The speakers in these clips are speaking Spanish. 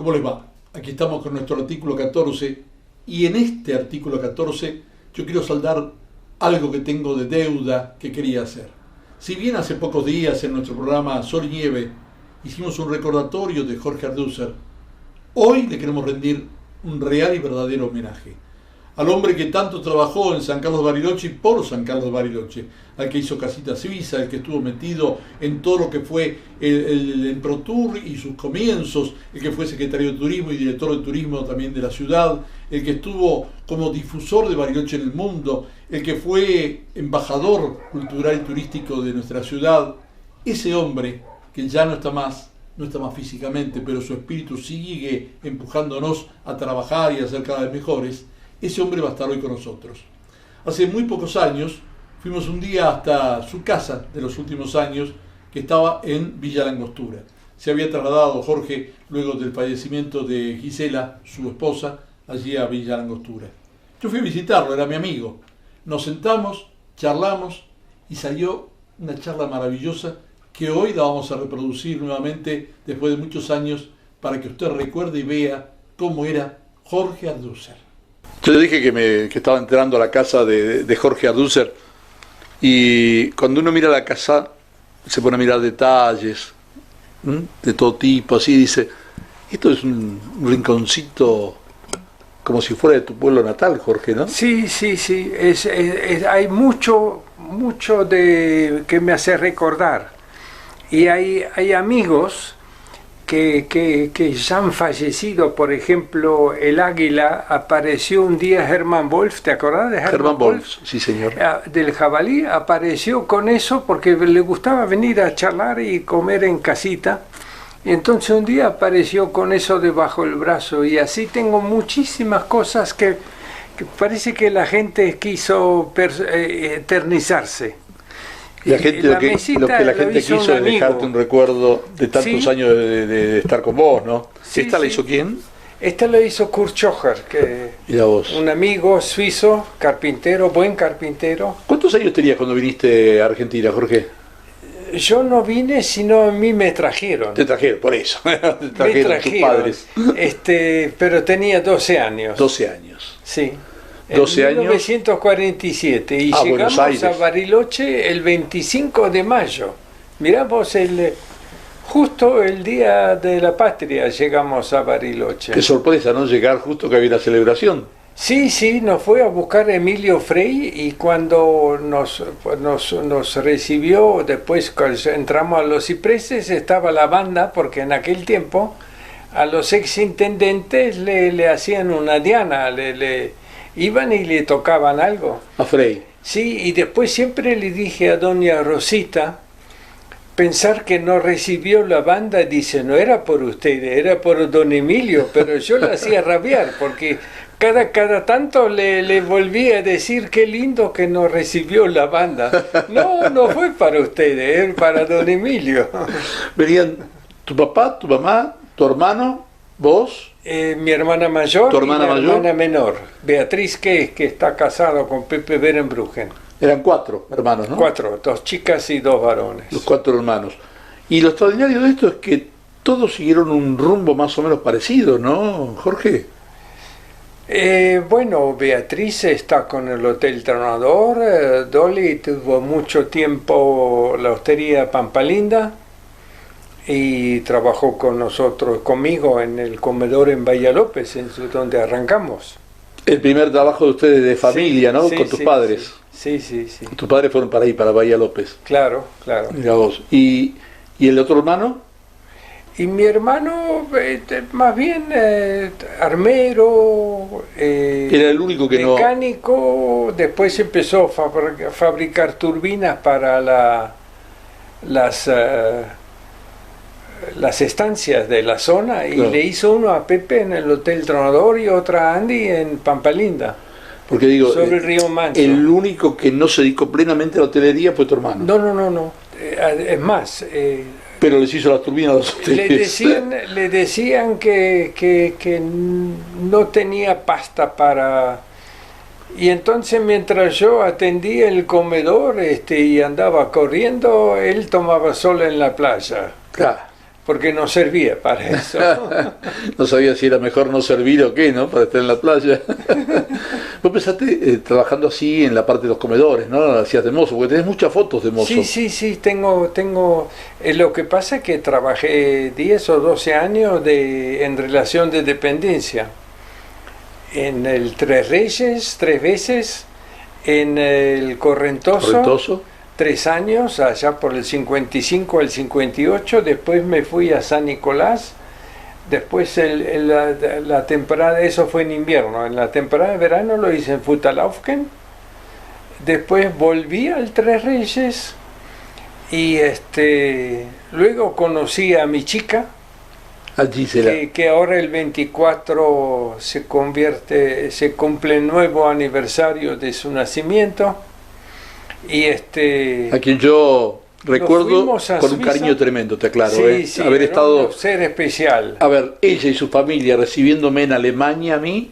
¿Cómo les va? Aquí estamos con nuestro artículo 14 y en este artículo 14 yo quiero saldar algo que tengo de deuda que quería hacer. Si bien hace pocos días en nuestro programa Sol y Nieve hicimos un recordatorio de Jorge Ardúcer, hoy le queremos rendir un real y verdadero homenaje al hombre que tanto trabajó en San Carlos Bariloche y por San Carlos Bariloche, al que hizo Casita Suiza, el que estuvo metido en todo lo que fue el Emprotur y sus comienzos, el que fue secretario de Turismo y director de Turismo también de la ciudad, el que estuvo como difusor de Bariloche en el mundo, el que fue embajador cultural y turístico de nuestra ciudad. Ese hombre que ya no está más físicamente, pero su espíritu sigue empujándonos a trabajar y a ser cada vez mejores. Ese hombre va a estar hoy con nosotros. Hace muy pocos años fuimos un día hasta su casa de los últimos años, que estaba en Villa Langostura. Se había trasladado Jorge, luego del fallecimiento de Gisela, su esposa, allí a Villa Langostura. Yo fui a visitarlo, era mi amigo. Nos sentamos, charlamos y salió una charla maravillosa que hoy la vamos a reproducir nuevamente después de muchos años para que usted recuerde y vea cómo era Jorge Ardúcer. Yo le dije que estaba entrando a la casa de Jorge Ardúcer, y cuando uno mira la casa se pone a mirar detalles de todo tipo, así dice, esto es un rinconcito como si fuera de tu pueblo natal, Jorge, ¿no? Sí, hay mucho de que me hace recordar, y hay amigos que ya han fallecido. Por ejemplo, el águila, apareció un día Hermann Wolf, ¿te acordás de Hermann Wolf? Sí, señor. Del jabalí, apareció con eso porque le gustaba venir a charlar y comer en casita, y entonces un día apareció con eso debajo del brazo, y así tengo muchísimas cosas que parece que la gente quiso eternizarse. La gente, lo que la gente quiso es dejarte un recuerdo de tantos años de estar con vos, ¿no? Sí, ¿Esta la hizo quién? Esta la hizo Kurt Schocher, un amigo suizo, carpintero, buen carpintero. ¿Cuántos años tenías cuando viniste a Argentina, Jorge? Yo no vine, sino a mí me trajeron. Te trajeron, por eso. Te trajeron tus padres. Pero tenía 12 años. 12 años. Sí. 12 en 1947 y llegamos a Bariloche el 25 de mayo. Miramos justo el día de la patria llegamos a Bariloche. Qué sorpresa, ¿no? Llegar justo que había una celebración. Sí, nos fue a buscar Emilio Frey, y cuando nos recibió, después cuando entramos a Los Cipreses, estaba la banda, porque en aquel tiempo a los exintendentes le hacían una diana, iban y le tocaban algo. A Frey. Sí, y después siempre le dije a doña Rosita, pensar que no recibió la banda, dice, no era por ustedes, era por don Emilio, pero yo la hacía rabiar, porque cada tanto le volví a decir, qué lindo que no recibió la banda. No fue para ustedes, era para don Emilio. Venían tu papá, tu mamá, tu hermano, vos... mi hermana mayor y mi hermana menor, Beatriz, que está casado con Pepe Berenbrugen. Eran 4 hermanos, ¿no? 4, 2 chicas y 2 varones. Los 4 hermanos. Y lo extraordinario de esto es que todos siguieron un rumbo más o menos parecido, ¿no, Jorge? Bueno, Beatriz está con el Hotel Tronador, Dolly tuvo mucho tiempo la hostería Pampalinda, y trabajó conmigo en el comedor en Bahía López, donde arrancamos. El primer trabajo de ustedes de familia, ¿no? Con tus padres. Sí. Tus padres fueron para ahí, para Bahía López. Claro. Mira vos. ¿Y el otro hermano? Y mi hermano, más bien armero, era el único que mecánico. Después empezó a fabricar turbinas para las estancias de la zona, y claro, le hizo uno a Pepe en el Hotel Tronador y otra a Andy en Pampalinda. Porque digo, sobre el río Manso. El único que no se dedicó plenamente a la hotelería fue tu hermano. No. Es más... pero les hizo las turbinas a los hoteles. Le decían que no tenía pasta para... Y entonces, mientras yo atendía el comedor y andaba corriendo, él tomaba sol en la playa. Claro. porque no servía para eso. No sabía si era mejor no servir o qué, ¿no? Para estar en la playa. Vos empezaste trabajando así en la parte de los comedores, ¿no? Hacías de mozo, porque tenés muchas fotos de mozo. Sí, tengo lo que pasa es que trabajé 10 o 12 años en relación de dependencia. En el Tres Reyes, 3 veces, en el Correntoso. 3 años, allá por el 55 al 58, después me fui a San Nicolás, después la temporada, eso fue en invierno, en la temporada de verano lo hice en Futalaufken, después volví al Tres Reyes y luego conocí a mi chica, que ahora el 24 se cumple el nuevo aniversario de su nacimiento. Y a quien yo recuerdo con Suiza. Un cariño tremendo, te aclaro, sí, haber estado un ser especial. A ver, ella y su familia recibiéndome en Alemania a mí,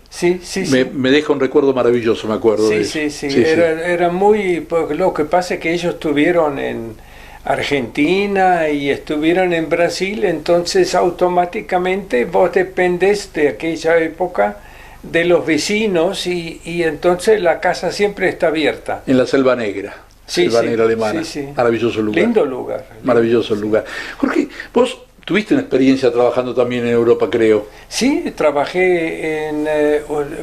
me deja un recuerdo maravilloso, me acuerdo de eso. Era muy, lo que pasa es que ellos estuvieron en Argentina y estuvieron en Brasil, entonces automáticamente vos dependés de aquella época de los vecinos y entonces la casa siempre está abierta. En la Selva Negra, Negra alemana, maravilloso lugar. Lindo lugar. Maravilloso lugar. Jorge, vos tuviste una experiencia trabajando también en Europa, creo. Sí, trabajé en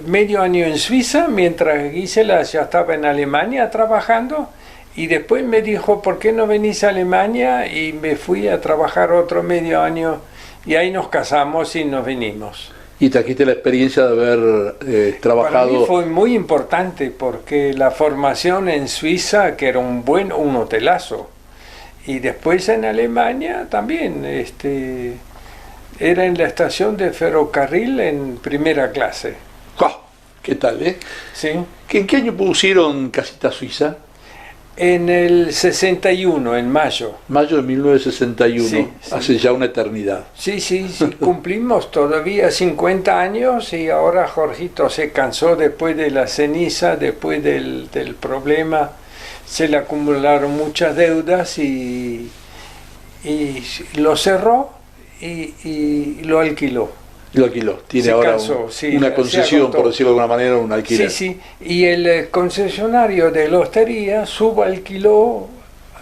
medio año en Suiza, mientras Gisela ya estaba en Alemania trabajando, y después me dijo, ¿por qué no venís a Alemania? Y me fui a trabajar otro medio año, y ahí nos casamos y nos vinimos. Y trajiste la experiencia de haber trabajado. Para mí fue muy importante porque la formación en Suiza, que era un hotelazo, y después en Alemania también, era en la estación de ferrocarril en primera clase. ¡Oh! ¿Qué tal, Sí. ¿En qué año pusieron Casita Suiza? En el 61, en mayo. Mayo de 1961, hace ya una eternidad. Sí, cumplimos todavía 50 años y ahora Jorgito se cansó después de la ceniza, después del problema, se le acumularon muchas deudas y lo cerró y lo alquiló. Lo alquiló, tiene ahora una concesión, por decirlo de alguna manera, un alquiler. Sí, y el concesionario de la hostería subalquiló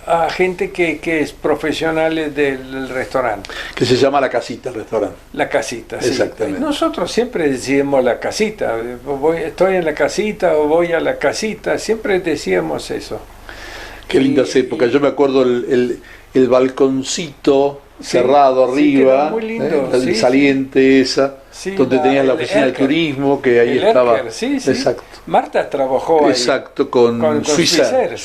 a gente que es profesionales del restaurante. Que se llama La Casita, el restaurante. La Casita, sí. Exactamente. Nosotros siempre decíamos La Casita, estoy en la casita o voy a la casita, siempre decíamos eso. Qué lindas épocas, yo me acuerdo el balconcito cerrado arriba, muy lindo, el saliente esa, donde tenías la oficina de turismo, que ahí estaba. Exacto. Marta trabajó ahí. Con Swissair,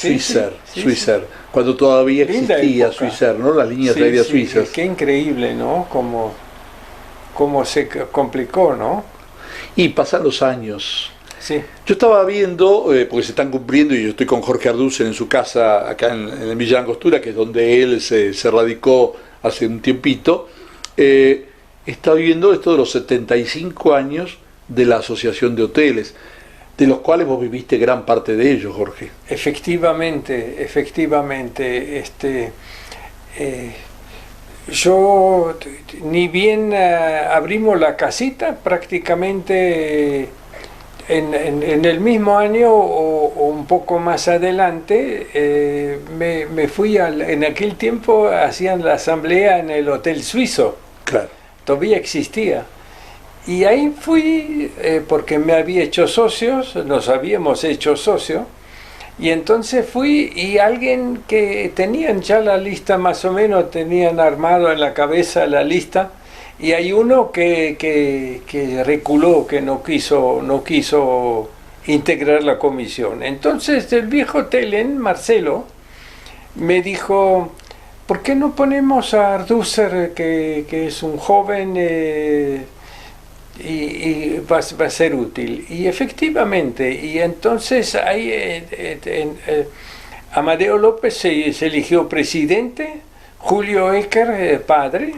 cuando todavía existía Swissair, ¿no? Las líneas aéreas suizas. Qué increíble, ¿no? Cómo se complicó, ¿no? Y pasan los años. Sí. Yo estaba viendo, porque se están cumpliendo, y yo estoy con Jorge Arduce en su casa, acá en el Villa Angostura, que es donde él se radicó hace un tiempito. Estaba viendo esto de los 75 años de la Asociación de Hoteles, de los cuales vos viviste gran parte de ellos, Jorge. Efectivamente. Yo, ni bien abrimos la casita, prácticamente en el mismo año o un poco más adelante, me fui en aquel tiempo hacían la asamblea en el Hotel Suizo. Claro. Todavía existía. Y ahí fui, porque me había hecho socios, nos habíamos hecho socios, y entonces fui y alguien que tenían ya la lista más o menos, tenían armado en la cabeza la lista, y hay uno que reculó, que no quiso integrar la comisión. Entonces el viejo Telen, Marcelo, me dijo, ¿por qué no ponemos a Arducer, que es un joven y va a ser útil? Y efectivamente, y entonces ahí Amadeo López se eligió presidente, Julio Ecker, padre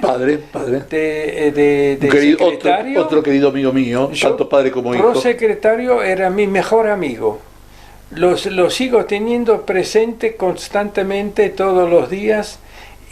de secretario. Otro querido amigo mío, tanto padre como hijo. Prosecretario era mi mejor amigo. Lo sigo teniendo presente constantemente todos los días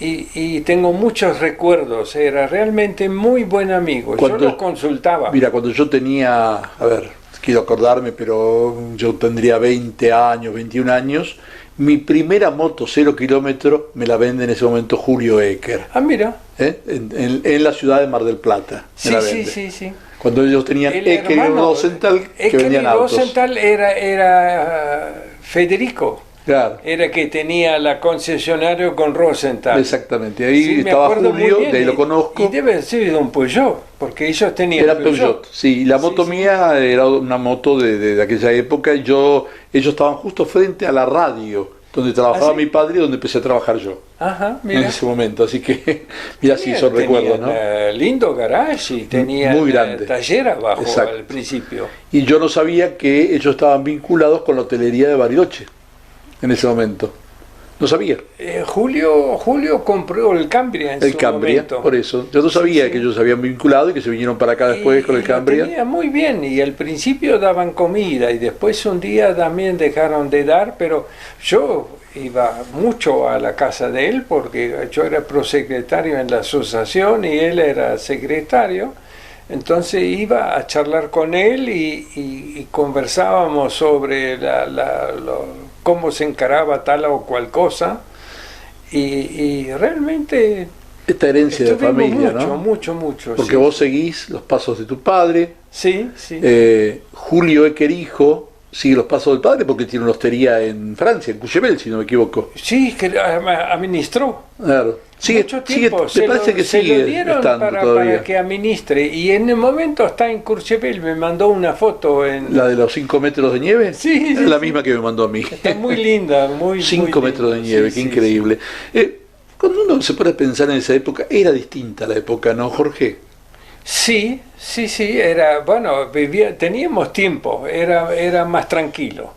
y tengo muchos recuerdos. Era realmente muy buen amigo. Yo lo consultaba. Mira, cuando yo tenía, a ver, quiero acordarme, pero yo tendría 20 años, 21 años, mi primera moto 0 kilómetros me la vende en ese momento Julio Ecker. Ah, mira. En la ciudad de Mar del Plata. Sí, sí. Cuando ellos tenían Ecker y Rosenthal, que vendían autos. Rosenthal era Federico. Claro. Era que tenía la concesionaria con Rosenthal. Exactamente, ahí estaba Julio, de ahí lo conozco. Y debe ser de un Peugeot, porque ellos tenían Era Peugeot. Sí, y la moto mía era una moto de aquella época, y ellos estaban justo frente a la radio, donde trabajaba mi padre y donde empecé a trabajar yo. Ajá, mira. En ese momento, así que, mira, sí, son recuerdos, ¿no? Lindo garage y tenía muy grande. Taller abajo. Exacto. Al principio. Y yo no sabía que ellos estaban vinculados con la hotelería de Bariloche. En ese momento. No sabía. Julio compró el Cambria en su Cambria, momento. Por eso. Yo no sabía que ellos se habían vinculado y que se vinieron para acá después con el Cambria. Tenía muy bien, y al principio daban comida y después un día también dejaron de dar, pero yo iba mucho a la casa de él porque yo era prosecretario en la asociación y él era secretario. Entonces iba a charlar con él y conversábamos sobre cómo se encaraba tal o cual cosa, y realmente esta herencia de familia, mucho, porque vos seguís los pasos de tu padre. Sí. Julio Ecker hijo sigue los pasos del padre porque tiene una hostería en Francia, en Courchevel, si no me equivoco. Sí, que administró. Claro. Mucho tiempo. Me parece que sigue lo dieron para que administre, y en el momento está en Courchevel. Me mandó una foto ¿La de los 5 metros de nieve? Sí, es la misma que me mandó a mí. Está muy linda, 5 metros de nieve, qué increíble. Cuando uno se pone a pensar en esa época, era distinta la época, ¿no, Jorge? Sí, era, bueno, teníamos tiempo, era más tranquilo.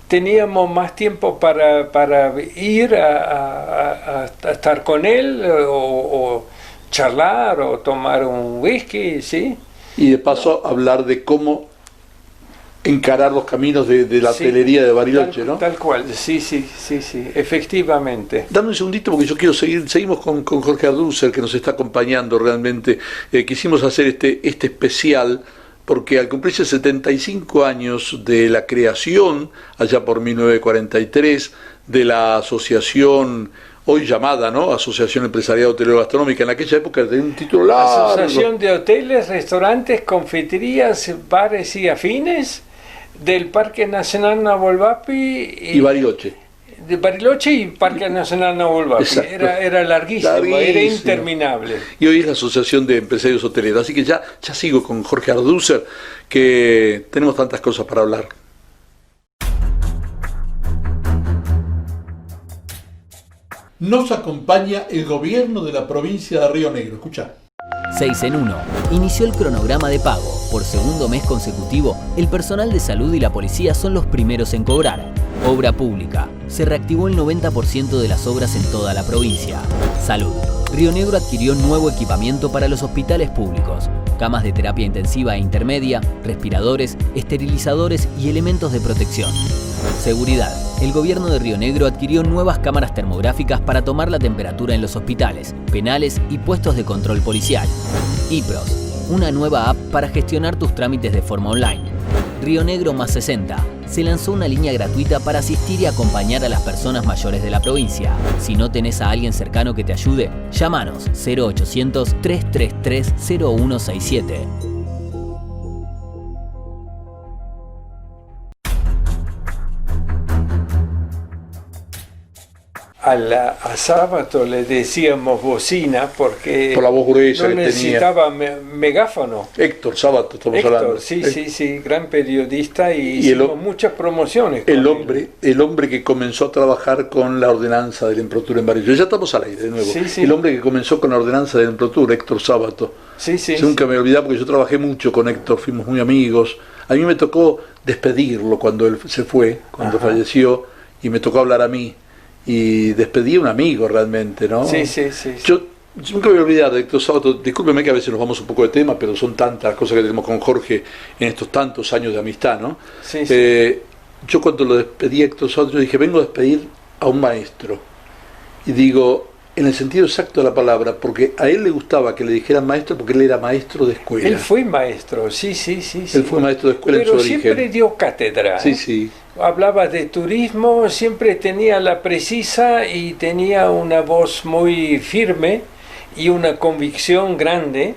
Teníamos más tiempo para ir a estar con él, o charlar, o tomar un whisky, ¿sí? Y de paso hablar de cómo encarar los caminos de la hotelería de Bariloche, ¿no? Tal cual, sí, efectivamente. Dame un segundito porque yo quiero seguimos con Jorge Ardúcer, que nos está acompañando realmente. Quisimos hacer este especial porque al cumplirse 75 años de la creación, allá por 1943, de la asociación hoy llamada, ¿no?, Asociación Empresarial Hotelero Gastronómica, en aquella época tenía un título largo. Asociación de Hoteles, Restaurantes, Confiterías, Bares y Afines del Parque Nacional Nahuel Huapi y Bariloche. De Bariloche y Parque Nacional Nahuel Huapi. Era larguísimo, era interminable. Y hoy es la Asociación de Empresarios Hoteleros. Así que ya sigo con Jorge Ardúcer, que tenemos tantas cosas para hablar. Nos acompaña el gobierno de la provincia de Río Negro. Escuchá. 6 en 1. Inició el cronograma de pago. Por segundo mes consecutivo, el personal de salud y la policía son los primeros en cobrar. Obra pública. Se reactivó el 90% de las obras en toda la provincia. Salud. Río Negro adquirió nuevo equipamiento para los hospitales públicos. Camas de terapia intensiva e intermedia, respiradores, esterilizadores y elementos de protección. Seguridad. El gobierno de Río Negro adquirió nuevas cámaras termográficas para tomar la temperatura en los hospitales, penales y puestos de control policial. IPROS. Una nueva app para gestionar tus trámites de forma online. Río Negro más 60. Se lanzó una línea gratuita para asistir y acompañar a las personas mayores de la provincia. Si no tenés a alguien cercano que te ayude, llámanos 0800 333 0167. A Sábato le decíamos bocina porque por la voz gruesa no que necesitaba megáfono. Héctor Sábato, estamos hablando. Sí, gran periodista, y hicimos muchas promociones. El hombre que comenzó a trabajar con la ordenanza del Emprotur en Bariloche. Ya estamos al aire de nuevo. Sí. El hombre que comenzó con la ordenanza del Emprotur, Héctor Sábato. Nunca me olvidé porque yo trabajé mucho con Héctor, fuimos muy amigos. A mí me tocó despedirlo cuando él se fue, cuando falleció, y me tocó hablar a mí. Y despedí a un amigo realmente, ¿no? Sí. Yo nunca me voy a olvidar de Héctor Sábato. Discúlpeme que a veces nos vamos un poco de tema, pero son tantas cosas que tenemos con Jorge en estos tantos años de amistad, ¿no? Yo cuando lo despedí a Héctor Sábato, yo dije, vengo a despedir a un maestro. Y digo, en el sentido exacto de la palabra, porque a él le gustaba que le dijeran maestro porque él era maestro de escuela. Él fue maestro, sí. Él fue maestro de escuela en su Pero origen. siempre dio cátedra. Sí. Hablaba de turismo, siempre tenía la precisa y tenía una voz muy firme y una convicción grande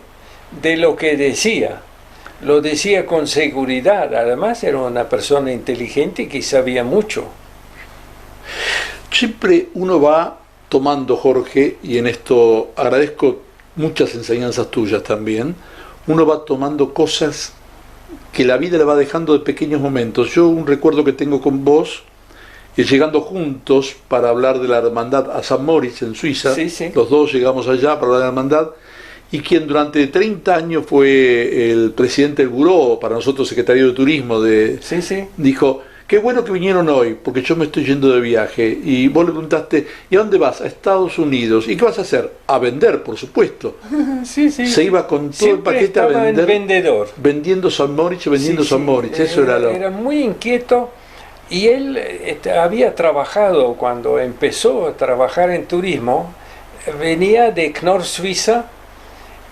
de lo que decía. Lo decía con seguridad. Además era una persona inteligente y que sabía mucho. Siempre uno va tomando, Jorge, y en esto agradezco muchas enseñanzas tuyas también, uno va tomando cosas que la vida le va dejando de pequeños momentos. Yo un recuerdo que tengo con vos, llegando juntos para hablar de la hermandad a San Moritz en Suiza, los dos llegamos allá para hablar de la hermandad, y quien durante 30 años fue el presidente del buró, para nosotros secretario de turismo, dijo: qué bueno que vinieron hoy, porque yo me estoy yendo de viaje. Y vos le preguntaste: ¿y a dónde vas? A Estados Unidos. ¿Y qué vas a hacer? A vender, por supuesto. Se iba con todo siempre el paquete a vender. Vendedor. Vendiendo San Moritz, San Moritz. Eso era muy inquieto. Y él había trabajado, cuando empezó a trabajar en turismo, venía de Knorr, Suiza.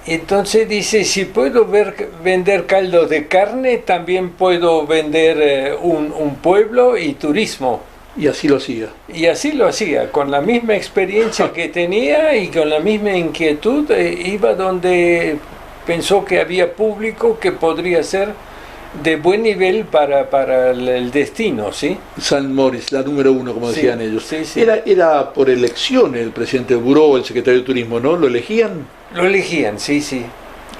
Entonces dice: si puedo vender caldo de carne, también puedo vender un pueblo y turismo. Y así lo hacía. Y así lo hacía, con la misma experiencia que tenía y con la misma inquietud. Iba donde pensó que había público que podría ser de buen nivel para el destino, ¿sí? San Moritz, la número 1, como decían ellos. Sí. Era por elección el presidente del buró, el secretario de turismo, ¿no? ¿Lo elegían? Lo elegían, sí.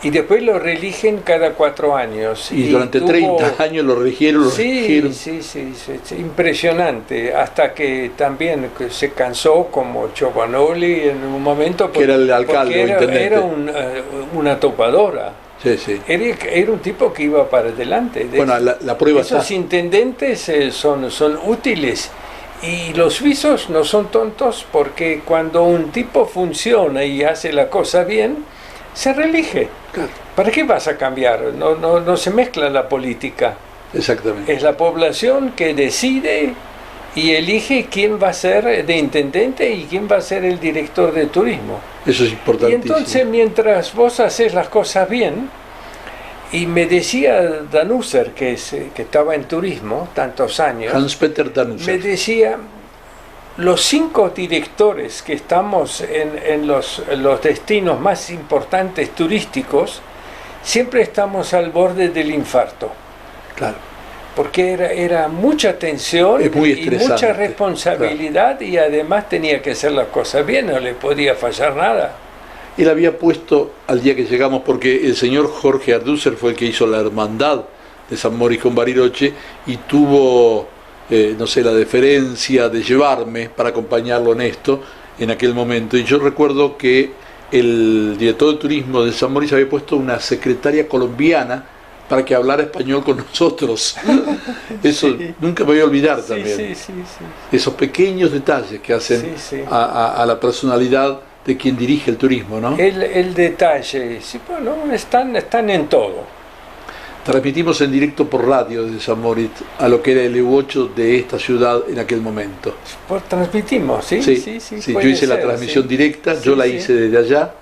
Y después lo reeligen cada 4 años. Y durante 30 años lo reeligieron, Sí, impresionante. Hasta que también se cansó, como Giovanoli en un momento. Que era el alcalde o intendente. Era una topadora. Sí. Era un tipo que iba para adelante. Bueno, la prueba esos intendentes son útiles. Y los suizos no son tontos, porque cuando un tipo funciona y hace la cosa bien, se reelige. Claro. ¿Para qué vas a cambiar? No se mezcla la política. Exactamente. Es la población que decide y elige quién va a ser de intendente y quién va a ser el director de turismo. Eso es importantísimo. Y entonces, mientras vos haces las cosas bien, y me decía Danusser, que estaba en turismo tantos años, Hans-Peter Danusser, me decía: los 5 directores que estamos en los destinos más importantes turísticos, siempre estamos al borde del infarto. Claro. Porque era mucha tensión y mucha responsabilidad, claro. Y además tenía que hacer las cosas bien, no le podía fallar nada. Él había puesto, al día que llegamos, porque el señor Jorge Ardúcer fue el que hizo la hermandad de San Moritz con Bariloche y tuvo, la deferencia de llevarme para acompañarlo en esto en aquel momento. Y yo recuerdo que el director de turismo de San Moritz había puesto una secretaria colombiana para que hablara español con nosotros. Eso nunca me voy a olvidar también. Sí. Esos pequeños detalles que hacen a la personalidad de quien dirige el turismo, ¿no? El detalle, están en todo. Transmitimos en directo por radio desde San Moritz a lo que era el EU8 de esta ciudad en aquel momento. Transmitimos, sí. Yo hice la transmisión directa, yo la hice desde allá,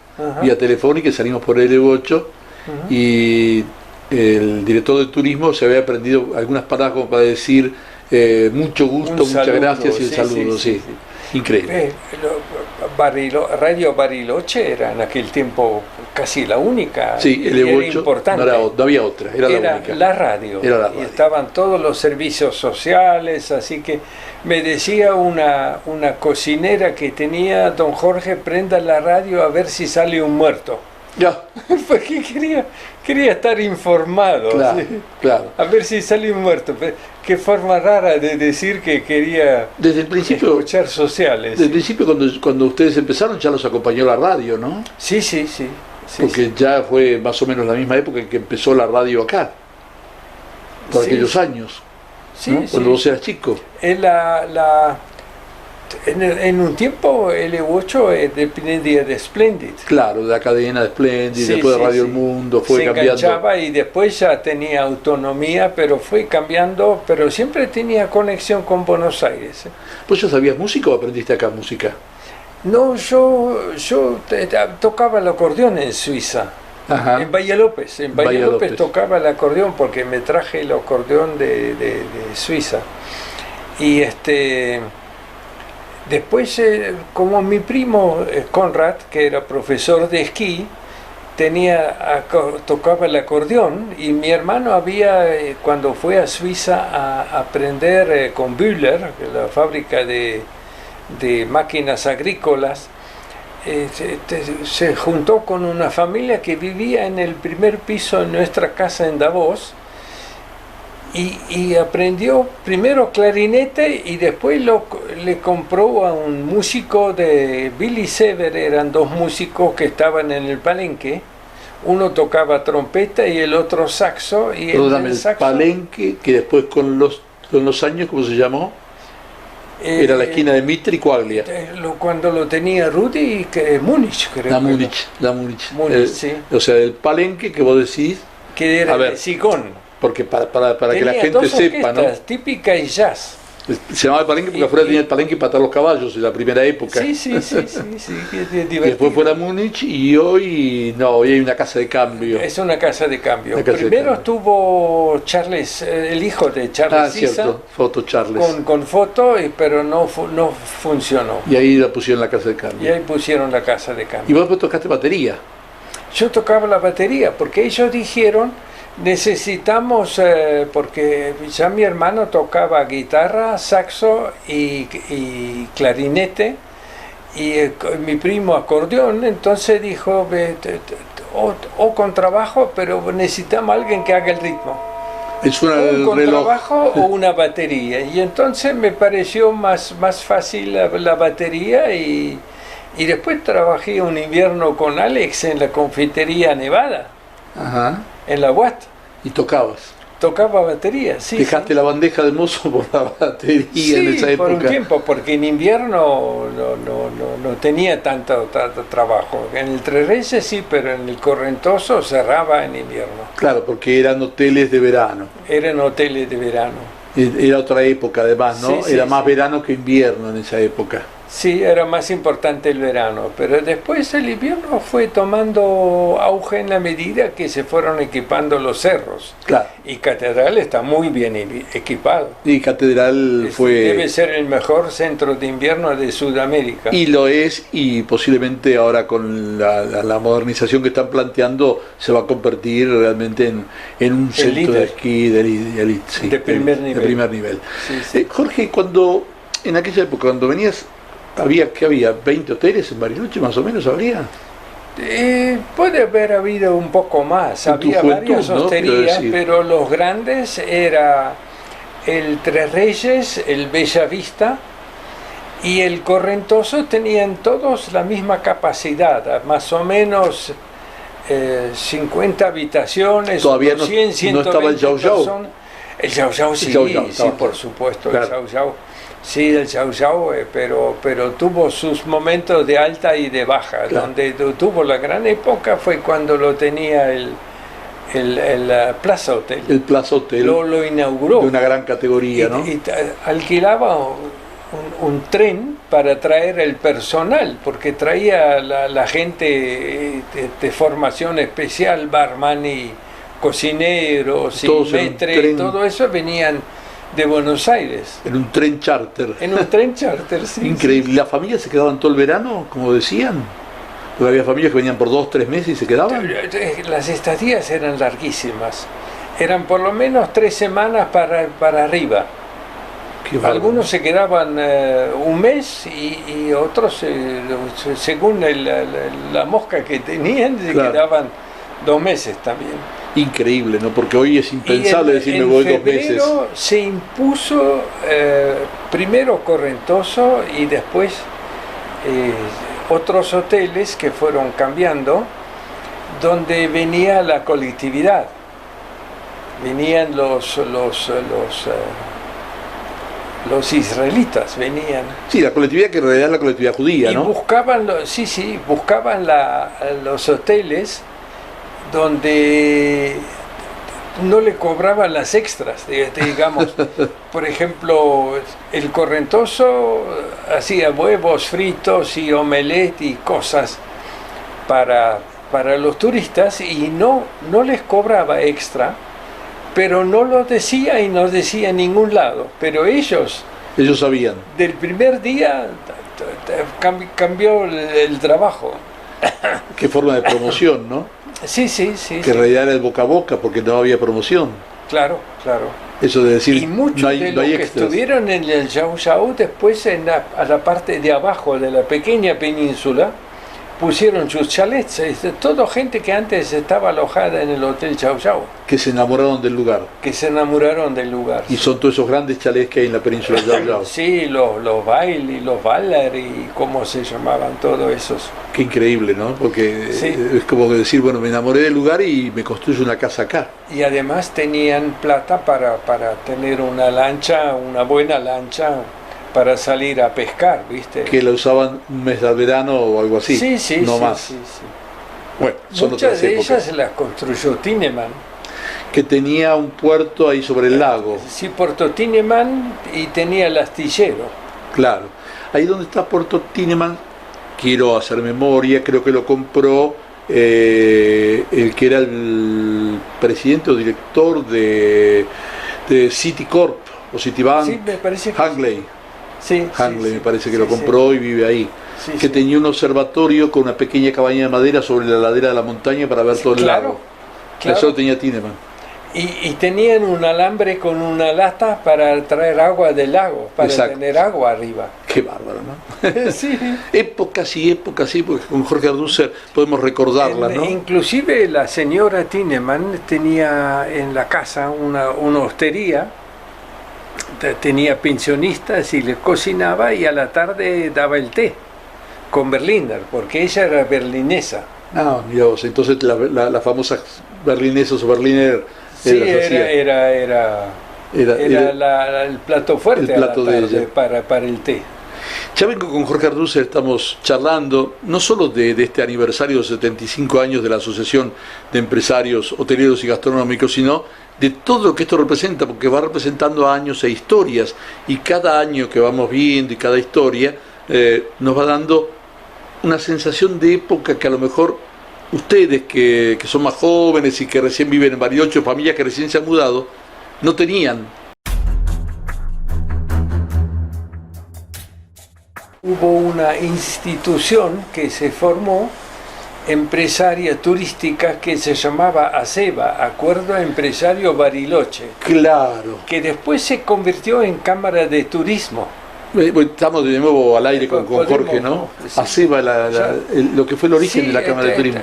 vía telefónica, y salimos por el EU8, y el director de turismo se había aprendido algunas palabras como para decir mucho gusto, muchas gracias y el saludo, sí. Increíble. Radio Bariloche era en aquel tiempo casi la única. Sí, el EU8 importante. No había otra, era la única. La radio. Y estaban todos los servicios sociales, así que me decía una cocinera que tenía: don Jorge, prenda la radio a ver si sale un muerto. Ya. Porque quería estar informado. Claro. A ver si sale un muerto. Qué forma rara de decir que quería desde el principio, escuchar sociales. Desde el principio, cuando ustedes empezaron, ya los acompañó la radio, ¿no? Sí. Porque ya fue más o menos la misma época en que empezó la radio acá. Por aquellos años. ¿No? Cuando vos eras chico. En un tiempo el EU8 dependía de Splendid. Claro, de la cadena de Splendid, después de Radio El Mundo, fue cambiando. Se enganchaba y después ya tenía autonomía, pero fue cambiando, pero siempre tenía conexión con Buenos Aires. ¿Vos ya sabías música o aprendiste acá música? No, yo tocaba el acordeón en Suiza. Ajá. En Bahía López. En Bahía López tocaba el acordeón porque me traje el acordeón de Suiza. Y después, como mi primo Conrad, que era profesor de esquí, tocaba el acordeón, y mi hermano cuando fue a Suiza a aprender con Bühler, la fábrica de máquinas agrícolas, se juntó con una familia que vivía en el primer piso de nuestra casa en Davos, y aprendió primero clarinete y después le compró a un músico de Billy Sever. Eran dos músicos que estaban en el Palenque, uno tocaba trompeta y el otro saxo, y el Palenque, que después con los años, ¿cómo se llamó? Era la esquina de Mitre y Quaglia. Cuando lo tenía Rudy, Múnich, creo. La Múnich. Sí. O sea, el Palenque que vos decís. Que era de Sigón. Porque para que la gente sepa, ¿no? Típica y jazz. Se llamaba el Palenque porque afuera tenía el Palenque para atar los caballos en la primera época. Sí, Y después fue la Múnich, y hoy hay una casa de cambio. Es una casa de cambio. Primero estuvo Charles, el hijo de Charles Sisa, cierto, Foto Charles. Con foto, pero no funcionó. Y ahí la pusieron la casa de cambio. Y ahí pusieron la casa de cambio. Y vos tocaste batería. Yo tocaba la batería porque ellos dijeron: necesitamos, porque ya mi hermano tocaba guitarra, saxo y clarinete, y mi primo acordeón. Entonces dijo, o con trabajo, pero necesitamos a alguien que haga el ritmo. Un contrabajo o una batería. Y entonces me pareció más fácil la batería, y después trabajé un invierno con Alex en la confitería Nevada. Ajá. En la UAT. ¿Y tocabas? Tocaba batería, sí. ¿Dejaste la bandeja de mozo por la batería en esa época? Sí, por un tiempo, porque en invierno no tenía tanto trabajo. En el Tres Reyes sí, pero en el Correntoso cerraba en invierno. Claro, porque eran hoteles de verano. Eran hoteles de verano. Era otra época además, ¿no? Sí, era más verano que invierno en esa época. Sí, era más importante el verano, pero después el invierno fue tomando auge en la medida que se fueron equipando los cerros. Claro. Y Catedral está muy bien equipado. Y Catedral debe ser el mejor centro de invierno de Sudamérica. Y lo es, y posiblemente ahora con la modernización que están planteando se va a convertir realmente en un centro de esquí de primer nivel. Sí. Jorge, en aquella época, cuando venías, había 20 hoteles en Bariloche, más o menos habría. Puede haber habido un poco más. Había varias hosterías, ¿no? Pero los grandes era el Tres Reyes, el Bella Vista y el Correntoso. Tenían todos la misma capacidad, más o menos 50 habitaciones. Todavía 100, 120 no estaba el Yao Yao. El Yao Yao sí, por supuesto, claro. El Yao Yao. Sí, el Yao Yao, pero tuvo sus momentos de alta y de baja. Claro. Donde tuvo la gran época fue cuando lo tenía el Plaza Hotel. El Plaza Hotel lo inauguró. De una gran categoría, ¿no? Y alquilaba un tren para traer el personal, porque traía la gente de formación especial, barman y cocineros y metre, todo eso venían de Buenos Aires. En un tren charter. En un tren charter, sí. Increíble. Sí. ¿Las familias se quedaban todo el verano, como decían? Porque había familias que venían por 2-3 meses y se quedaban. Las estadías eran larguísimas. Eran por lo menos 3 semanas para arriba. Algunos se quedaban un mes y otros, según la mosca que tenían, se quedaban 2 meses también. Increíble, ¿no? Porque hoy es impensable decir me voy 2 meses. En febrero se impuso primero Correntoso y después otros hoteles que fueron cambiando, donde venía la colectividad. Venían los israelitas, venían. Sí, la colectividad que en realidad es la colectividad judía, ¿no? Y buscaban buscaban los hoteles donde no le cobraban las extras, digamos. Por ejemplo, el Correntoso hacía huevos fritos y omelette y cosas para los turistas y no les cobraba extra, pero no lo decía y no decía en ningún lado. Pero ellos sabían. Del primer día cambió el trabajo. Qué forma de promoción, ¿no? Sí. Que en realidad era el boca a boca porque no había promoción. Claro. Eso de decir, Y muchos no hay de los que extras. estuvieron en el Yao Yao después a la parte de abajo de la pequeña península pusieron sus chalets, toda gente que antes estaba alojada en el Hotel Yao Yao. Que se enamoraron del lugar. Que se enamoraron del lugar. Y son todos esos grandes chalets que hay en la península de Yao Yao. Sí, los Bailey, los Valar y cómo se llamaban todos esos. Qué increíble, ¿no? Porque Sí. es como decir, bueno, me enamoré del lugar y me construyo una casa acá. Y además tenían plata para tener una lancha, una buena lancha para salir a pescar, ¿viste? Que la usaban un mes del verano o algo así. Sí, no sí, más. sí. Bueno, son Muchas otras de épocas. ellas las construyó Tineman. Que tenía un puerto ahí sobre el lago. Sí, Puerto Tineman y tenía el astillero. Claro. Ahí donde está Puerto Tineman, quiero hacer memoria, creo que lo compró el que era el presidente o director de Citicorp o Citibank, Sí, me parece que Hangley. Sí, Hangley sí, me parece que sí, lo compró sí. y vive ahí. Sí, que sí. tenía un observatorio con una pequeña cabaña de madera sobre la ladera de la montaña para ver todo el lago. Claro. Eso lo tenía Tineman. Y tenían un alambre con una lata para traer agua del lago, para Exacto. tener agua arriba. Qué bárbaro, ¿no? Sí. Épocas, porque con Jorge Ardúcer podemos recordarla, ¿no? Inclusive la señora Tineman tenía en la casa una hostería, tenía pensionistas y les cocinaba y a la tarde daba el té con Berliner, porque ella era berlinesa. No, mira vos, entonces la famosa berlinesas o berliner Sí, las hacía. era el plato fuerte el plato a la de tarde ella. para el té. Ya vengo con Jorge Ardúcer, estamos charlando no solo de este aniversario de 75 años de la Asociación de Empresarios Hoteleros y Gastronómicos, sino de todo lo que esto representa, porque va representando años e historias, y cada año que vamos viendo y cada historia nos va dando una sensación de época que a lo mejor ustedes que son más jóvenes y que recién viven en Bariloche, familias que recién se han mudado, no tenían. Hubo una institución que se formó, empresaria turística, que se llamaba ASEBA, Acuerdo Empresario Bariloche, Claro. que después se convirtió en Cámara de Turismo. Estamos de nuevo al aire con Podemos, Jorge, ¿no? sí. ASEBA, lo que fue el origen Sí, de la Cámara de Turismo.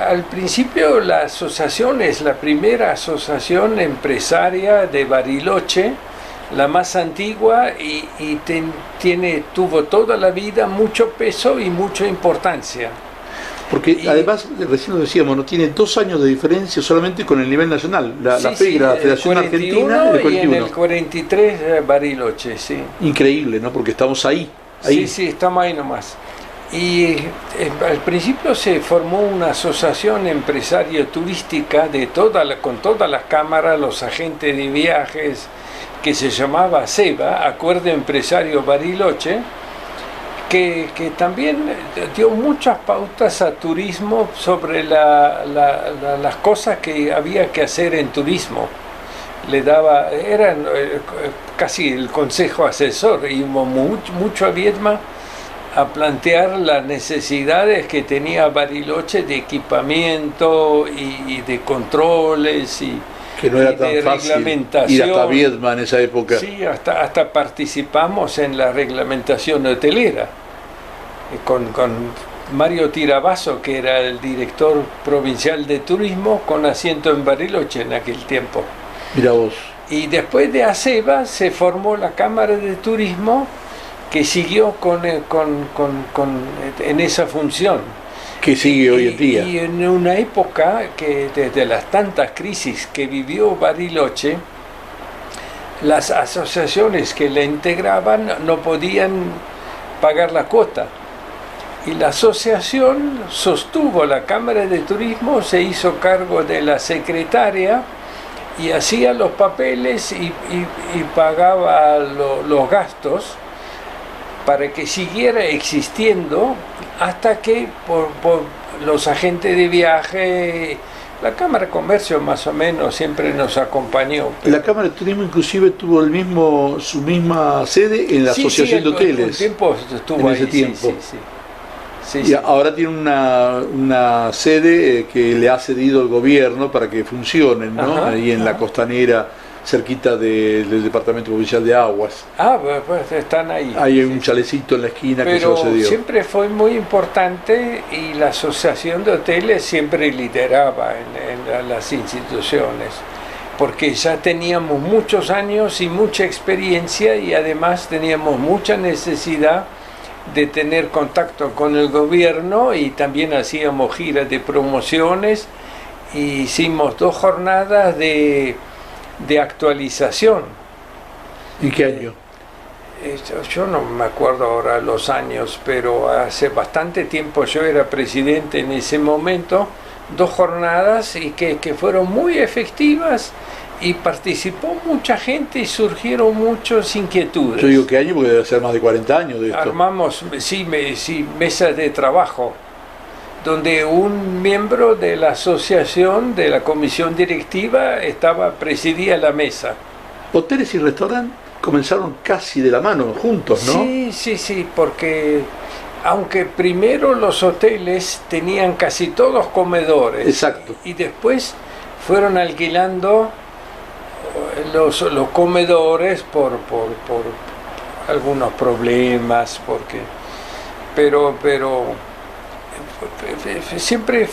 Al principio la asociación es la primera asociación empresaria de Bariloche, la más antigua y tuvo toda la vida mucho peso y mucha importancia. Porque además, recién lo decíamos, no tiene 2 años de diferencia solamente con el nivel nacional. La FEGRA, la Federación Argentina, el 41. Y en el 43 Bariloche, sí. Increíble, ¿no? Porque estamos ahí. Sí, estamos ahí nomás. Y al principio se formó una asociación empresaria turística con todas las cámaras, los agentes de viajes, que se llamaba ASEBA, Acuerdo Empresario Bariloche, que también dio muchas pautas a turismo sobre las cosas que había que hacer en turismo. Eran casi el consejo asesor, íbamos mucho a Viedma a plantear las necesidades que tenía Bariloche de equipamiento y de controles y que no era de tan fácil reglamentación. ir hasta Viedma en esa época. Sí, hasta participamos en la reglamentación hotelera con Mario Tirabasso, que era el director provincial de turismo con asiento en Bariloche en aquel tiempo. Mira vos. Y después de ASEBA se formó la Cámara de Turismo, que siguió en esa función. Que sigue hoy en día. Y en una época que desde las tantas crisis que vivió Bariloche, las asociaciones que la integraban no podían pagar la cuota. Y la asociación sostuvo la Cámara de Turismo, se hizo cargo de la secretaria y hacía los papeles y pagaba los gastos para que siguiera existiendo hasta que por los agentes de viaje, la Cámara de Comercio más o menos siempre nos acompañó. La Cámara de Turismo inclusive tuvo su misma sede en la Asociación de Hoteles. Un tiempo estuvo en ese ahí, tiempo. Sí, y ahora tiene una sede que le ha cedido el gobierno para que funcionen, ¿no? Ahí en la Costanera, cerquita del Departamento Provincial de Aguas. Pues están ahí. Hay un chalecito en la esquina que se lo cedió. Pero siempre fue muy importante y la Asociación de Hoteles siempre lideraba en las instituciones, porque ya teníamos muchos años y mucha experiencia y además teníamos mucha necesidad de tener contacto con el gobierno y también hacíamos giras de promociones y hicimos 2 jornadas de actualización. ¿En qué año? Yo no me acuerdo ahora los años, pero hace bastante tiempo, yo era presidente en ese momento, 2 jornadas y que fueron muy efectivas y participó mucha gente y surgieron muchas inquietudes. Yo digo qué año porque debe ser más de 40 años de esto. Armamos mesas de trabajo donde un miembro de la asociación, de la comisión directiva, presidía la mesa. Hoteles y restaurantes comenzaron casi de la mano, juntos, ¿no? Sí, porque aunque primero los hoteles tenían casi todos comedores. Exacto. Y después fueron alquilando los comedores por algunos problemas, pero siempre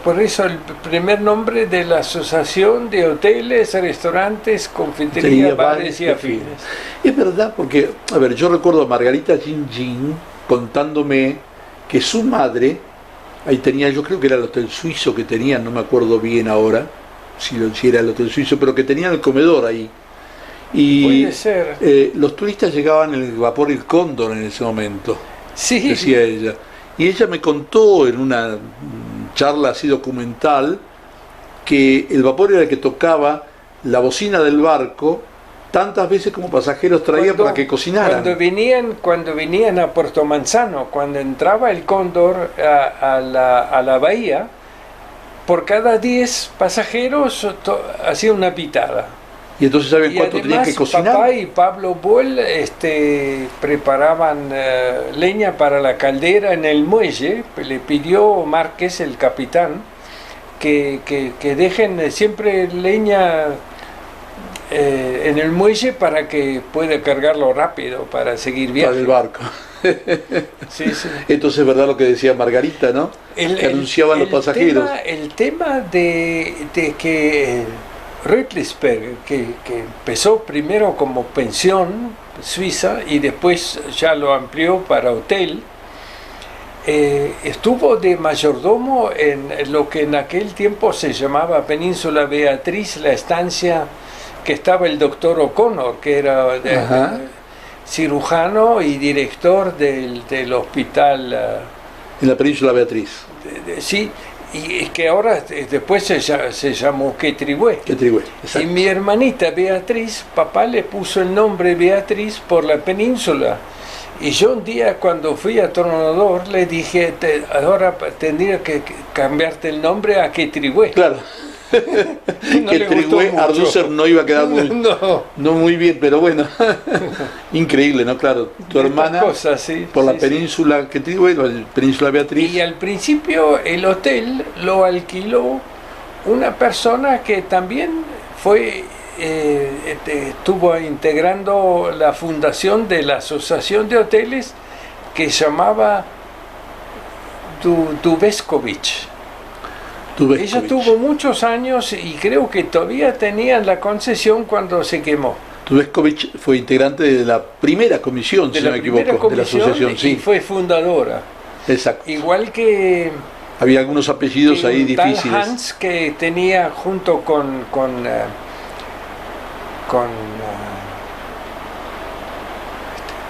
por eso el primer nombre de la Asociación de Hoteles, Restaurantes, Confitería, Bares y Afines. Es verdad, porque, a ver, yo recuerdo a Margarita Gin contándome que su madre, ahí tenía, yo creo que era el Hotel Suizo que tenían, no me acuerdo bien ahora, si era el Hotel Suizo, pero que tenían el comedor ahí. Y puede ser. Los turistas llegaban en el vapor El Cóndor en ese momento, sí, decía ella. Y ella me contó en una charla así documental que el vapor era el que tocaba la bocina del barco tantas veces como pasajeros traía para que cocinaran. Cuando venían a Puerto Manzano, cuando entraba el Cóndor a la bahía, por cada 10 pasajeros hacía una pitada. Y entonces saben cuánto tenían que cocinar. Papá y Pablo Boll preparaban leña para la caldera en el muelle. Le pidió Márquez, el capitán, que dejen siempre leña en el muelle para que pueda cargarlo rápido para seguir viaje. Para el barco. Sí. Entonces es verdad lo que decía Margarita, ¿no? Que anunciaban los pasajeros. El tema de que Rüttlisberger, que empezó primero como pensión suiza y después ya lo amplió para hotel, estuvo de mayordomo en lo que en aquel tiempo se llamaba Península Beatriz, la estancia que estaba el doctor O'Connor, que era cirujano y director del hospital. En la Península Beatriz. Sí. Y es que ahora después se llamó Quetrigüé. Exacto. Y mi hermanita Beatriz, papá le puso el nombre Beatriz por la península. Y yo un día cuando fui a Tronador le dije, ahora tendría que cambiarte el nombre a Quetrigüé. Claro. No Quetrigüé, Ardúcer no iba a quedar no muy bien, pero bueno. Increíble, ¿no? Claro, tu hermana cosas, sí, por la península Quetrigüé, la península Beatriz. Y al principio el hotel lo alquiló una persona que también estuvo integrando la fundación de la Asociación de Hoteles, que se llamaba Dubeskovich. Ella tuvo muchos años y creo que todavía tenían la concesión cuando se quemó. Dubeskovich fue integrante de la primera comisión, si no me equivoco, de la asociación. Y fue fundadora. Exacto. Igual que había algunos apellidos ahí difíciles. Tal Hans, que tenía junto con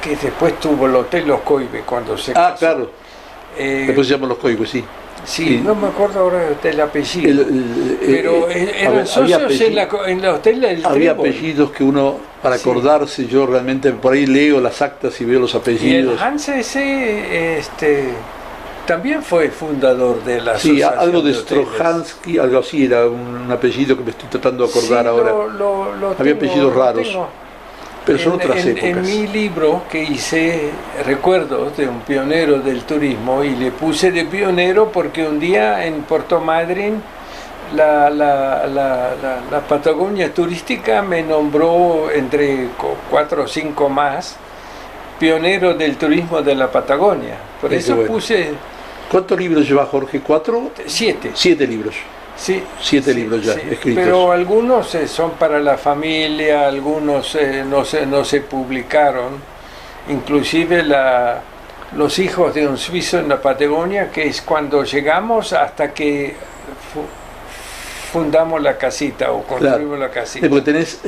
que después tuvo el Hotel Los Coibes cuando se casó. Claro. Después se llaman Los Coibes, sí. Sí, no me acuerdo ahora del apellido. Pero eran socios en la Hotel del Había Trébol. apellidos que uno, para acordarse, yo realmente por ahí leo las actas y veo los Y apellidos. el Hans ese también fue fundador de la Sí, asociación algo de hoteles. Strohansky, algo así, era un apellido que me estoy tratando de acordar Sí, ahora. Había tengo, apellidos lo raros, tengo. pero son otras épocas. En mi libro que hice recuerdos de un pionero del turismo, y le puse de pionero porque un día en Puerto Madryn la Patagonia turística me nombró entre 4 o 5 más pionero del turismo de la Patagonia. Por Qué eso bueno. puse ¿Cuántos libros lleva Jorge? ¿4? 7. 7 libros. Sí, 7 libros ya escritos. pero algunos son para la familia, algunos no se publicaron, inclusive los hijos de un suizo en la Patagonia, que es cuando llegamos hasta que fundamos la casita o construimos la casita. Porque tenés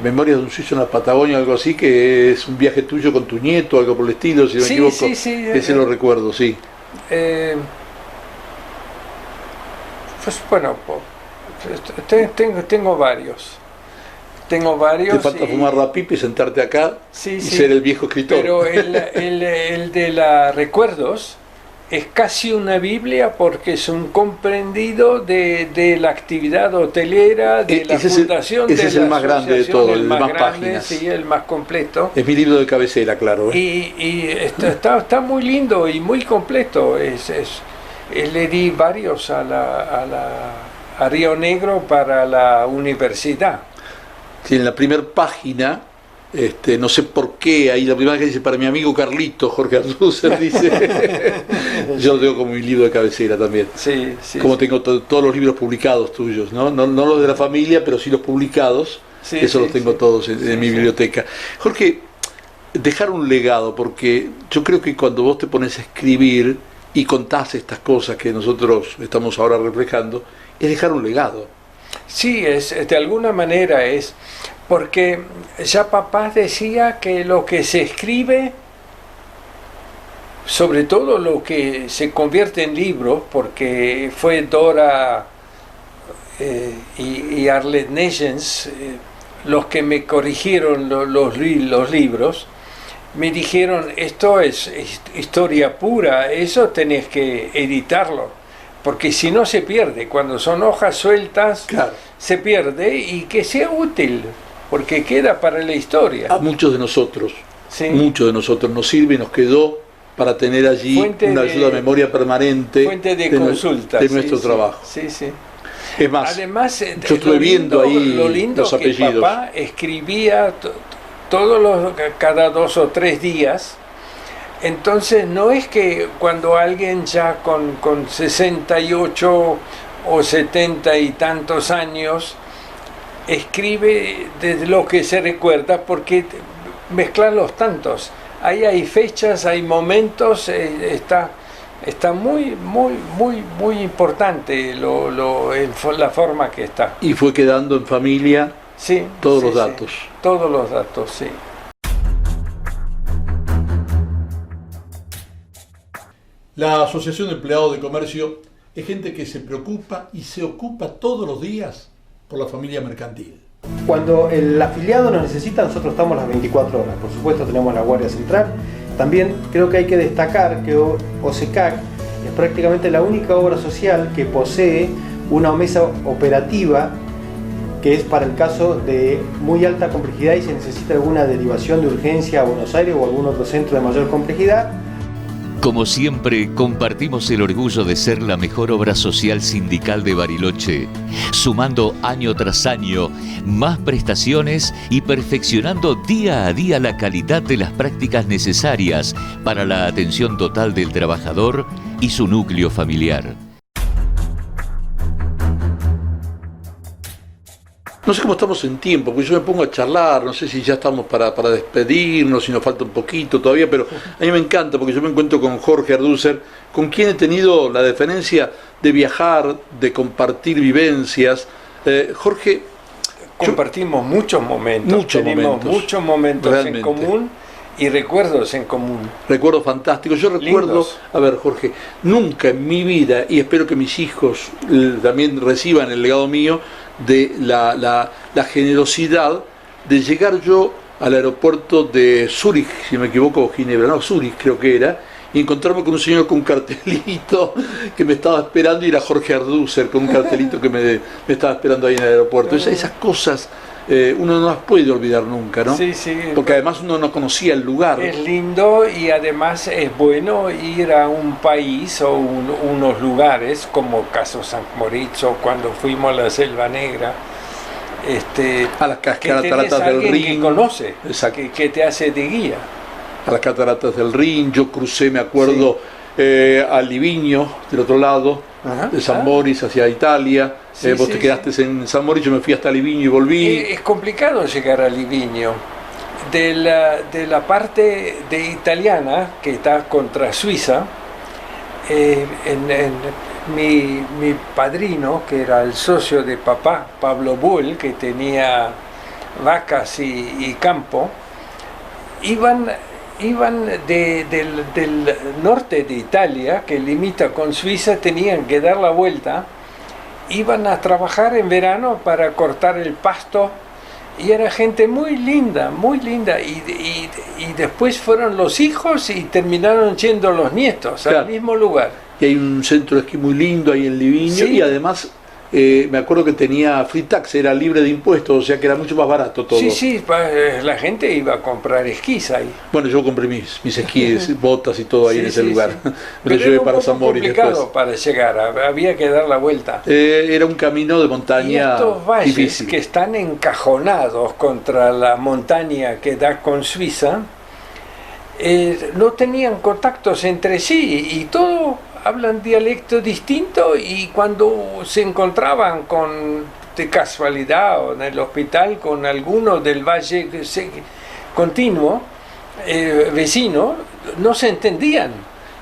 Memorias de un suizo en la Patagonia, algo así, que es un viaje tuyo con tu nieto, algo por el estilo, si no me equivoco. Sí, ese lo recuerdo, sí. Pues bueno, tengo varios. Te falta fumar la pipa y sentarte acá y ser el viejo escritor. Pero el de la Recuerdos es casi una Biblia porque es un comprendido de la actividad hotelera, de la fundación. Ese es el más grande de todo, el de más páginas. Sí, el más completo. Es mi libro de cabecera, claro. Y está muy lindo y muy completo. Le di varios a Río Negro para la universidad. Sí, en la primera página, no sé por qué, ahí la primera que dice para mi amigo Carlito, Jorge Ardúcer, dice, yo lo tengo como mi libro de cabecera también. Sí, como tengo todos los libros publicados tuyos, ¿no? No los de la familia, pero sí los publicados, los tengo todos en mi biblioteca. Jorge, dejar un legado, porque yo creo que cuando vos te pones a escribir y contás estas cosas que nosotros estamos ahora reflejando, es dejar un legado. Sí, de alguna manera es, porque ya papá decía que lo que se escribe, sobre todo lo que se convierte en libros, porque fue Dora y Arlette Nessens los que me corrigieron los libros, me dijeron, esto es historia pura, eso tenés que editarlo. Porque si no se pierde, cuando son hojas sueltas, claro, se pierde, y que sea útil, porque queda para la historia. A muchos de nosotros nos sirve y nos quedó para tener allí una ayuda de memoria permanente, fuente de consulta de nuestro trabajo. Sí. Es más, además, yo estuve viendo ahí lo lindo los apellidos. Que papá escribía cada 2 o 3 días. Entonces no es que cuando alguien ya con 68 o 70 y tantos años escribe de lo que se recuerda, porque mezclar los tantos. Ahí hay fechas, hay momentos, está muy importante la forma que está. Y fue quedando en familia todos los datos. Todos los datos, sí. La Asociación de Empleados de Comercio es gente que se preocupa y se ocupa todos los días por la familia mercantil. Cuando el afiliado nos necesita, nosotros estamos las 24 horas. Por supuesto tenemos la Guardia Central. También creo que hay que destacar que OSECAC es prácticamente la única obra social que posee una mesa operativa que es para el caso de muy alta complejidad y se necesita alguna derivación de urgencia a Buenos Aires o algún otro centro de mayor complejidad. Como siempre, compartimos el orgullo de ser la mejor obra social sindical de Bariloche, sumando año tras año más prestaciones y perfeccionando día a día la calidad de las prácticas necesarias para la atención total del trabajador y su núcleo familiar. No sé cómo estamos en tiempo, porque yo me pongo a charlar, no sé si ya estamos para despedirnos, si nos falta un poquito todavía, pero a mí me encanta porque yo me encuentro con Jorge Ardúcer, con quien he tenido la deferencia de viajar, de compartir vivencias. Jorge... Compartimos muchos momentos, tenemos muchos momentos realmente en común, y recuerdos en común. Recuerdos fantásticos. Yo recuerdo, Lindos. a ver, Jorge, nunca en mi vida, y espero que mis hijos también reciban el legado mío, de la generosidad de llegar yo al aeropuerto de Zúrich, si no me equivoco, o Ginebra, no, Zúrich creo que era, y encontrarme con un señor con un cartelito que me estaba esperando, y era Jorge Ardúcer con un cartelito que me estaba esperando ahí en el aeropuerto. Esas cosas uno no las puede olvidar nunca, ¿no? Sí, sí. Porque además uno no conocía el lugar. Es lindo y además es bueno ir a un país o unos lugares como Caso San Moritz o cuando fuimos a la Selva Negra. A las cataratas del Rin, Rin. que conoce, Exacto. que te hace de guía. A las cataratas del Rin, yo crucé, me acuerdo, a Livigno, del otro lado, Ajá. de San Moritz hacia Italia. Sí, Vos sí, te quedaste en San Moritz, yo me fui hasta Livigno y volví. Es complicado llegar a Livigno. De la parte de italiana, que está contra Suiza, mi padrino, que era el socio de papá, Pablo Bull, que tenía vacas y campo, iban del norte de Italia, que limita con Suiza, tenían que dar la vuelta, iban a trabajar en verano para cortar el pasto, y era gente muy linda, y después fueron los hijos y terminaron yendo los nietos Claro. al mismo lugar. Y hay un centro de esquí muy lindo ahí en Livigno, Sí. y además me acuerdo que tenía free tax, era libre de impuestos, o sea que era mucho más barato todo. Sí, la gente iba a comprar esquís ahí. Bueno, yo compré mis esquíes, botas y todo ahí Sí, en ese sí, lugar. sí. Me lo Pero llevé era un para poco San Moritz complicado después. para llegar, había que dar la vuelta. Era un camino de Y montaña estos valles difícil. que están encajonados contra la montaña que da con Suiza, no tenían contactos entre sí y todos hablan dialecto distinto, y cuando se encontraban de casualidad o en el hospital con alguno del valle continuo, vecino, no se entendían.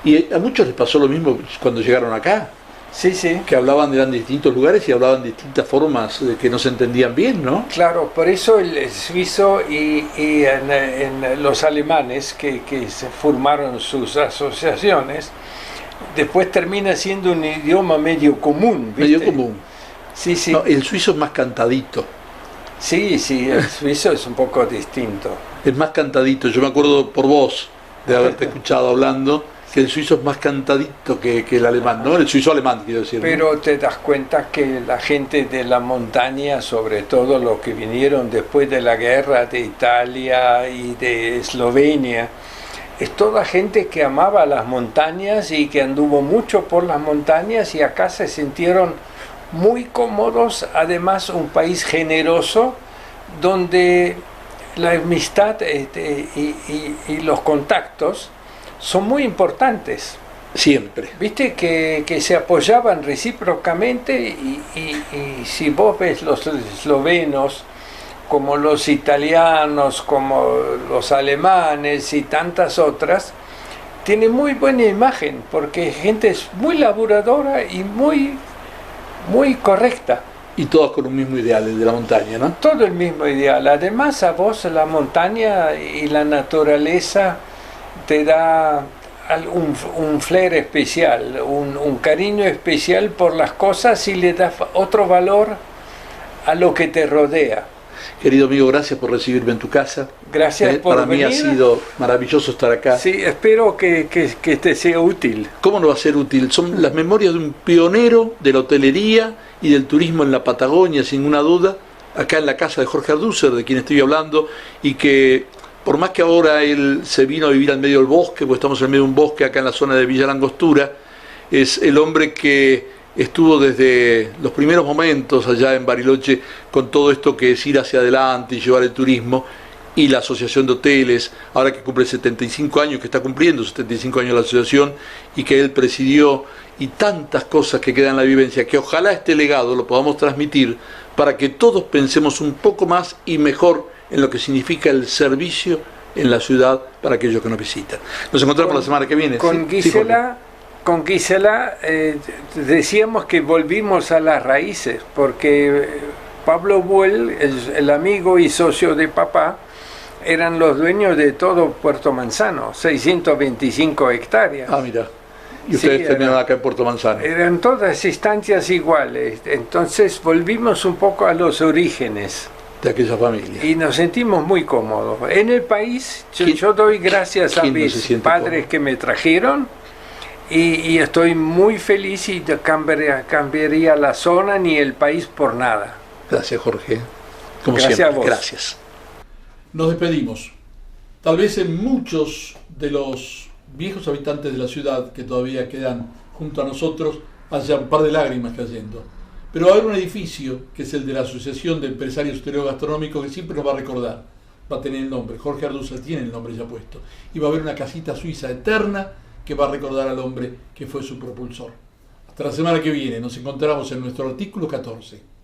Y a muchos les pasó lo mismo cuando llegaron acá, Sí, sí. que eran de distintos lugares y hablaban de distintas formas que no se entendían bien, ¿no? Claro, por eso el suizo y en los alemanes que se formaron sus asociaciones, después termina siendo un idioma medio común, ¿viste? Medio común. Sí, sí. No, el suizo es más cantadito. Sí, el suizo es un poco distinto. Es más cantadito. Yo me acuerdo por vos de haberte escuchado hablando que el suizo es más cantadito que el alemán, ¿no? El suizo alemán, quiero decir, ¿no? Pero te das cuenta que la gente de la montaña, sobre todo los que vinieron después de la guerra de Italia y de Eslovenia, es toda gente que amaba las montañas y que anduvo mucho por las montañas, y acá se sintieron muy cómodos. Además, un país generoso donde la amistad y los contactos son muy importantes. Siempre. Viste que se apoyaban recíprocamente, y si vos ves los eslovenos, como los italianos, como los alemanes y tantas otras, tiene muy buena imagen, porque gente es muy laburadora y muy correcta. Y todos con un mismo ideal, el de la montaña, ¿no? Todo el mismo ideal. Además, a vos la montaña y la naturaleza te da un flair especial, un cariño especial por las cosas, y le da otro valor a lo que te rodea. Querido amigo, gracias por recibirme en tu casa. Gracias por Para mí venir. ha sido maravilloso estar acá. Sí, espero que te sea útil. ¿Cómo no va a ser útil? Son las memorias de un pionero de la hotelería y del turismo en la Patagonia, sin ninguna duda, acá en la casa de Jorge Ardúcer, de quien estoy hablando, y que por más que ahora él se vino a vivir al medio del bosque, porque estamos en medio de un bosque acá en la zona de Villa Langostura, es el hombre que estuvo desde los primeros momentos allá en Bariloche con todo esto que es ir hacia adelante y llevar el turismo, y la Asociación de Hoteles, ahora que cumple 75 años, que está cumpliendo 75 años la asociación, y que él presidió, y tantas cosas que quedan en la vivencia, que ojalá este legado lo podamos transmitir para que todos pensemos un poco más y mejor en lo que significa el servicio en la ciudad para aquellos que nos visitan. Nos encontramos la semana que viene. Con Sí, Jorge. Con Gisela decíamos que volvimos a las raíces, porque Pablo Buell, el amigo y socio de papá, eran los dueños de todo Puerto Manzano, 625 hectáreas. Ah, mira. Y ustedes tenían acá en Puerto Manzano. Eran todas instancias iguales. Entonces volvimos un poco a los orígenes. De aquella familia. Y nos sentimos muy cómodos. En el país, yo doy gracias a mis padres que me trajeron y estoy muy feliz y cambiaría la zona ni el país por nada. Gracias, Jorge. Como gracias siempre. A vos. Gracias. Nos despedimos. Tal vez en muchos de los viejos habitantes de la ciudad que todavía quedan junto a nosotros haya un par de lágrimas cayendo. Pero va a haber un edificio, que es el de la Asociación de Empresarios Hoteleros Gastronómicos, que siempre nos va a recordar. Va a tener el nombre. Jorge Arduza tiene el nombre ya puesto. Y va a haber una casita suiza eterna que va a recordar al hombre que fue su propulsor. Hasta la semana que viene. Nos encontramos en nuestro artículo 14.